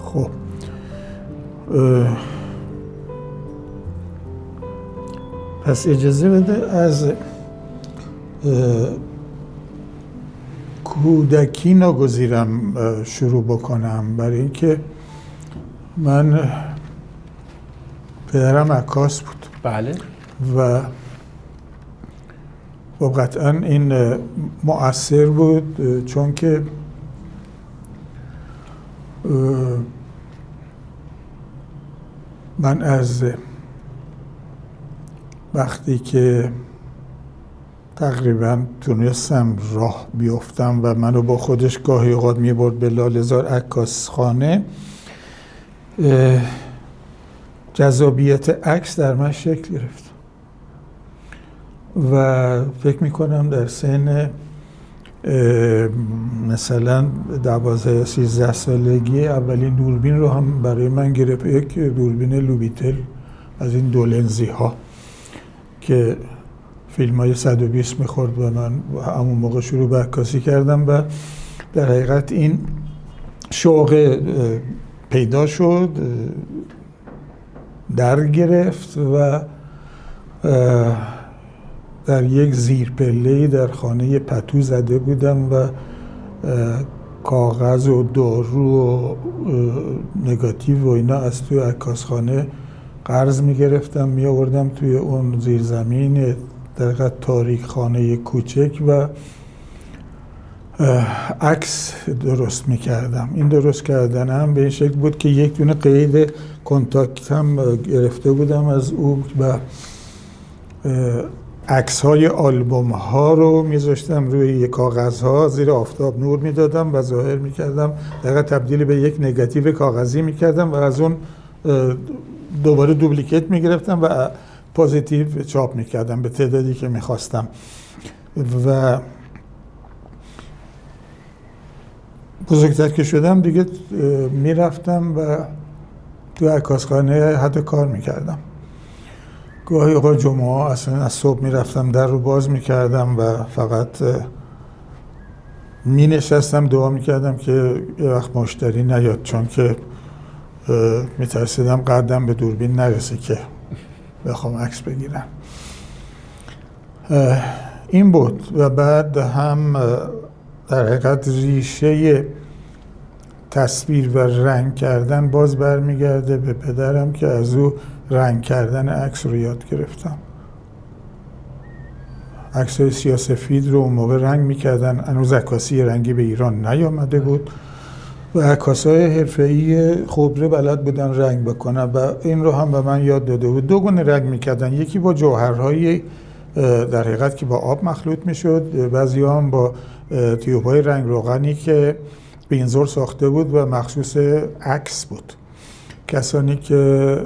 خب پس اجازه بده از کودکی ناگزیرم شروع بکنم، برای اینکه من پدرم عکاس بود. بله. و قطعا این مؤثر بود، چون که من از وقتی که تقریبا تونستم راه بیفتم و منو با خودش گاهی اوقات میبرد به لاله‌زار عکاس خانه، جذابیت عکس در من شکل گرفت و فکر میکنم در سن مثلا 12-13 سالگی اولین دوربین رو هم برای من گرفت، یک دوربین لوبیتل از این دولنزی ها که فیلم های 120 میخورد و من همون موقع شروع به عکاسی کردم و در حقیقت این شوق پیدا شد، در گرفت و در یک زیرپله‌ای در خانه پتو زده بودم و کاغذ و دارو و نگاتیو و اینا از توی عکاسخانه قرض میگرفتم میآوردم توی اون زیرزمین در حقیقت تاریک خانه کوچک و عکس درست میکردم. این درست کردنم به این شکل بود که یک دونه قید کنتاکت هم گرفته بودم از او و عکس های آلبوم ها رو میذاشتم روی کاغذ ها، زیر آفتاب نور میدادم و ظاهر میکردم، در حقیقت تبدیل به یک نگاتیو کاغذی میکردم و از اون دوباره دوبلیکیت میگرفتم و پوزیتیو چاپ میکردم به تعدادی که میخواستم. و بزرگتر که شدم دیگه میرفتم و تو عکاسخانه حتی کار میکردم. گاهی اوقات جمعه اصلا از صبح میرفتم در رو باز میکردم و فقط مینشستم دعا میکردم که یه وقت مشتری نیاد، چون که میترسیدم قدم به دوربین نرسه که بخوام عکس بگیرم. این بود و بعد هم در حقیقت ریشه تصویر و رنگ کردن باز برمیگرده به پدرم که از او رنگ کردن عکس رو یاد گرفتم. عکس‌های سیاه‌سفید رو اون موقع رنگ میکردن، هنوز عکاسی رنگی به ایران نیامده بود و عکاسای حرفه‌ای خبره بلد بودن رنگ بکنن و این رو هم به من یاد داده بود. دو گونه رنگ میکردن، یکی با جوهرهای در حقیقت که با آب مخلوط میشد، بعضی‌ها هم با تیوب‌های رنگ روغنی که بینزور ساخته بود و مخصوص عکس بود. کسانی که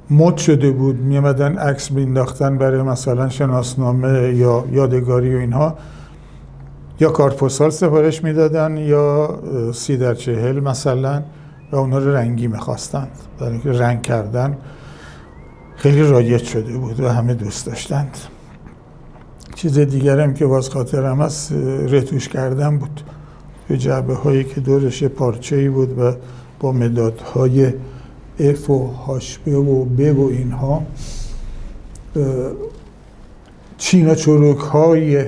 مد شده بود میامدن عکس مینداختن برای مثلا شناسنامه یا یادگاری و اینها، یا کارت پستال سفارش میدادن یا 30x40 مثلا و اونا رو رنگی میخواستند، برای اینکه رنگ کردن خیلی رایج شده بود و همه دوست داشتند. چیز دیگر هم که باز خاطرم است رتوش کردن بود. به جعبه هایی که دورش پارچه‌ای بود و با مدادهای F و HB و B و اینها چینا چروک های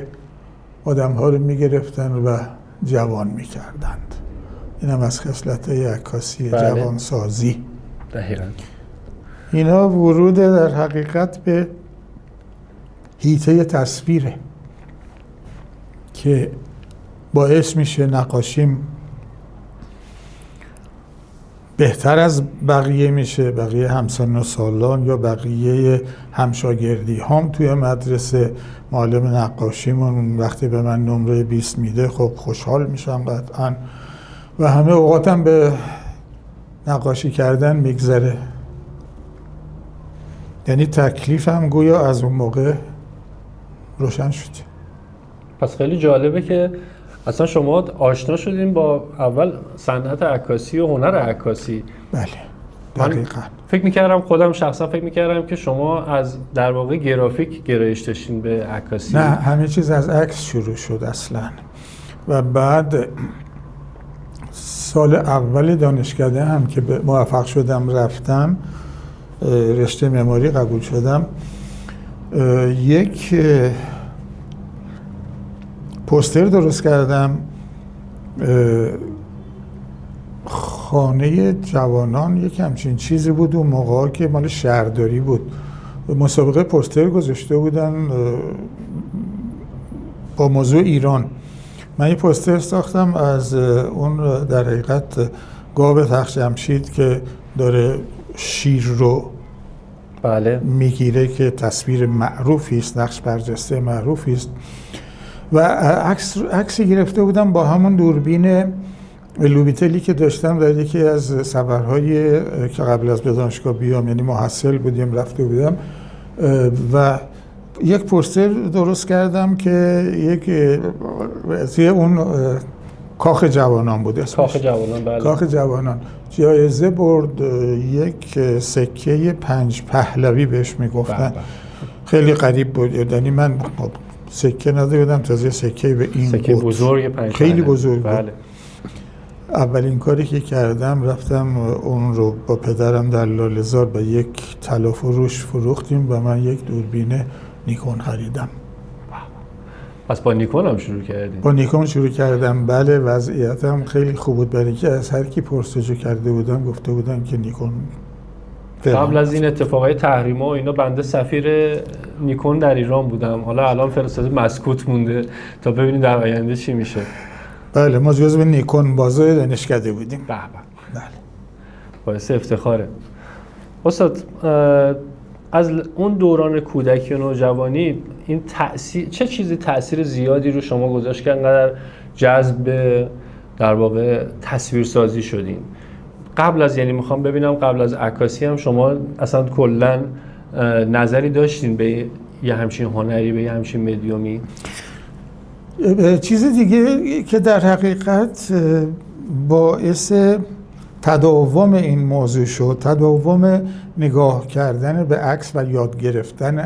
آدم ها رو می گرفتن و جوان می کردند. این هم از خصلت های عکاسی جوانسازی. دقیقاً. اینا ورود در حقیقت به حیطه تصویره که باعث میشه نقاشیم بهتر از بقیه میشه، بقیه همسن و سالان یا بقیه همشاگردی هم توی مدرسه. معلم نقاشیمون وقتی به من نمره 20 میده خب خوشحال میشم قطعا و همه اوقاتم به نقاشی کردن میگذره. یعنی تکلیفم گویا از اون موقع روشن شد. پس خیلی جالبه که اصلا شما آشنا شدین با اول صنعت عکاسی و هنر عکاسی. بله دقیقاً. فکر میکردم خودم شخصا فکر میکردم که شما از در واقع گرافیک گرایش داشتین به عکاسی. نه، همه چیز از عکس شروع شد اصلا و بعد سال اول دانشکده هم که موفق شدم رفتم رشته معماری قبول شدم، یک پوستر درست کردم، خانه جوانان یک همچین چیزی بود اون موقع که مال شهرداری بود، مسابقه پوستر گذاشته بودن با موضوع ایران. من یه پوستر ساختم از اون در حقیقت گاو تخت جمشید که داره شیر رو بله میگیره که تصویر معروفی است، نقش برجسته معروفی است، و عکسی گرفته بودم با همون دوربین لوبیتلی که داشتم در یکی از سفرهای که قبل از به دانشگاه بیام، یعنی محصل بودیم رفته بودم، و یک پوستر درست کردم که یک اون کاخ جوانان بود اسمش. کاخ جوانان، بله. کاخ جوانان جایزه برد، یک سکه 5 پهلوی بهش میگفتن. خیلی غریب بود، یعنی من سکه نداده بودم، تازه سکه به این سکه بود. بزرگ 5 خیلی بزرگ بود. بله. اولین کاری که کردم رفتم اون رو با پدرم در لاله‌زار به یک طلا فروش فروختیم و من یک دوربین نیکون خریدم. پس با نیکون هم شروع کردیم؟ با نیکون شروع کردم، بله. وضعیتم خیلی خوب بود، برای که از هر کی پرسجو کرده بودم گفته بودن که نیکون. قبل از این اتفاقای تحریما و اینا بنده سفیر نیکون در ایران بودم، حالا الان فرستاده مسکوت مونده تا ببینیم در آینده چی میشه. بله ما جزو نیکون بازای دانشکده بودیم. بله. باعث افتخاره. استاد از اون دوران کودکی و نوجوانی این تأثیر، چه چیزی تأثیر زیادی رو شما گذاشت که انقدر جذب در واقع تصویرسازی شدین؟ قبل از، یعنی میخوام ببینم قبل از عکاسی هم شما اصلا کلا نظری داشتین به یه همچین هنری، به یه همچین مدیومی؟ چیز دیگه که در حقیقت باعث تداوم این موضوع شد، تداوم نگاه کردن به عکس و یاد گرفتن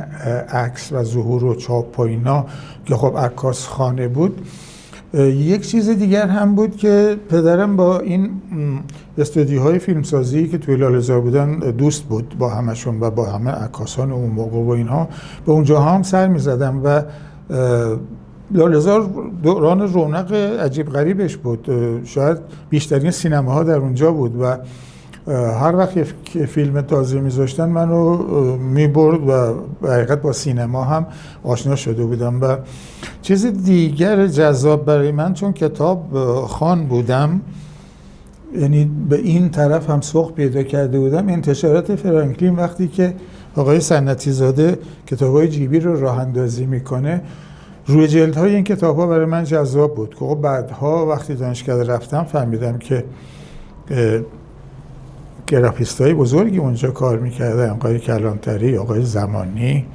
عکس و ظهور و چاپ و اینا که خب عکاس خانه بود. یک چیز دیگر هم بود که پدرم با این استودیوهای فیلمسازی که توی لاله‌زار بودن دوست بود با همشون و با همه عکاسان اون موقع و اینها، به اونجا هم سر می‌زدم و لاله‌زار دوران رونق عجیب غریبش بود، شاید بیشترین سینماها در اونجا بود و هر وقت که فیلم تازه میذاشتن منو میبرد و حقیقت با سینما هم آشنا شده بودم. و چیز دیگر جذاب برای من، چون کتاب خوان بودم، یعنی به این طرف هم سوق پیدا کرده بودم، انتشارات فرانکلین وقتی که آقای سنتی زاده کتابای جیبی رو راه اندازی میکنه، روی جلدهای این کتاب‌ها برای من جذاب بود. که بعدها وقتی دانشکده رفتم فهمیدم که گرافیستای بزرگی اونجا کار میکردن، آقای کلانتری، آقای زمانی،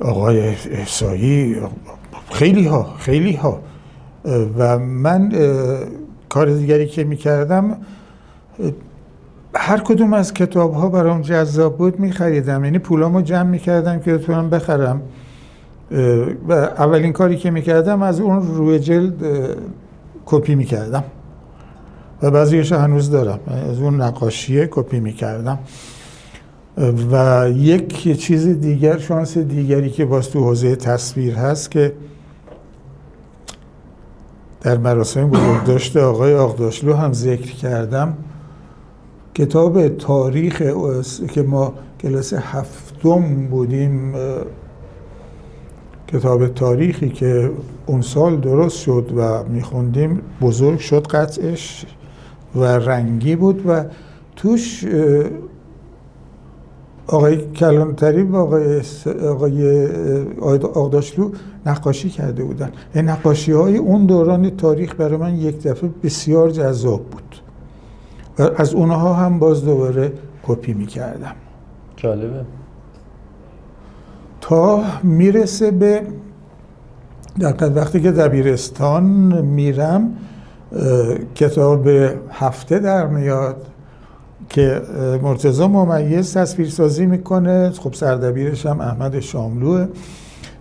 آقای احصایی، خیلی ها. و من کار دیگری که میکردم، هر کدوم از کتاب‌ها برام جذاب بود میخریدم، یعنی پولامو جمع میکردم که بتونم بخرم. و اولین کاری که میکردم از اون روی جلد کپی میکردم و بعضیش هنوز دارم، از اون نقاشیه کپی میکردم. و یک چیز دیگر، شانس دیگری که باز تو حوزه تصویر هست که در مراسم بزرگداشت آقای آغداشلو هم ذکر کردم، کتاب تاریخ که ما کلاس 7 بودیم، کتاب تاریخی که اون سال درست شد و میخوندیم، بزرگ شد قطعش و رنگی بود و توش آقای کلانتری و آقای آغداشلو نقاشی کرده بودن. این نقاشی های اون دوران تاریخ برای من یک دفعه بسیار جذاب بود و از اونها هم باز دوباره کپی میکردم. جالبه. تا میرسه به وقتی که دبیرستان میرم، کتاب هفته در میاد که مرتضی ممیز تصویرسازی میکنه، خب سردبیرش هم احمد شاملوه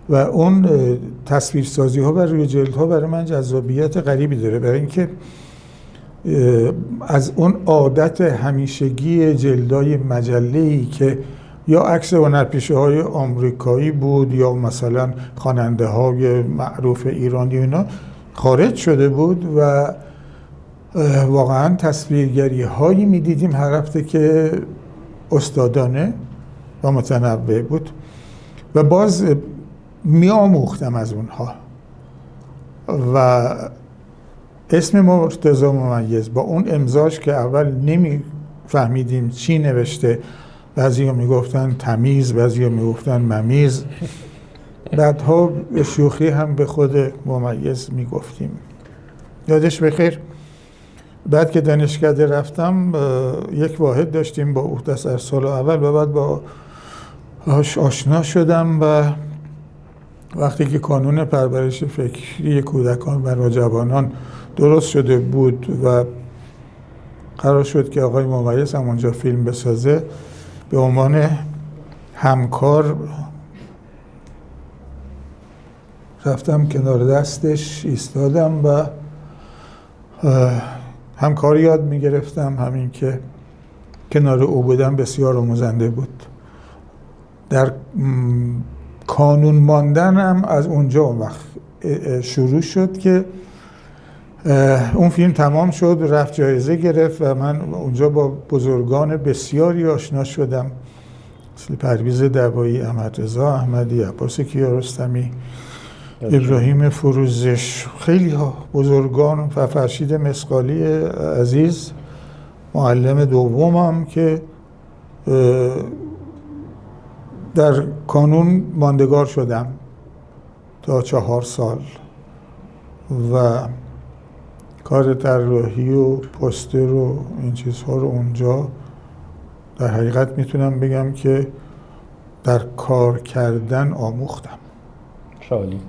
و اون تصویرسازی ها و روی جلد ها برای من جذابیت غریبی داره، برای اینکه از اون عادت همیشگی جلدای مجله‌ای که یا عکس هنرپیشه‌های آمریکایی بود یا مثلا خواننده‌های معروف ایرانی اینا خارج شده بود و واقعا تصویرگری هایی می‌دیدیم هر هفته که استادانه و متنوع بود و باز می‌آموختم از اونها و اسم مرتضی ممیز با اون امضاش که اول نمی‌فهمیدیم چی نوشته، بعضی‌ها میگفتن تمیز، بعضی‌ها میگفتن ممیز، بعدها به شوخی هم به خود ممیز میگفتیم. یادش بخیر. بعد که دانشکده رفتم یک واحد داشتیم با او در سال اول و بعد با آشنا شدم و وقتی که کانون پرورش فکری کودکان و نوجوانان درست شده بود و قرار شد که آقای ممیز هم اونجا فیلم بسازه، به عنوان همکار رفتم کنار دستش ایستادم و همکاری یاد میگرفتم. همین که کنار او بودم بسیار آموزنده بود. در کانون ماندنم از اونجا اون وقت شروع شد که اون فیلم تمام شد، رفت جایزه گرفت و من اونجا با بزرگان بسیاری آشنا شدم، مثل پرویز دبایی، احمدرضا احمدی، عباس کیارستمی، ابراهیم فروزش، خیلی ها بزرگان و فرشید مسقالی عزیز معلم دومم که در کانون ماندگار شدم تا 4 سال و کار طراحی و پوستر و این چیزها رو اونجا در حقیقت میتونم بگم که در کار کردن آموختم. شالی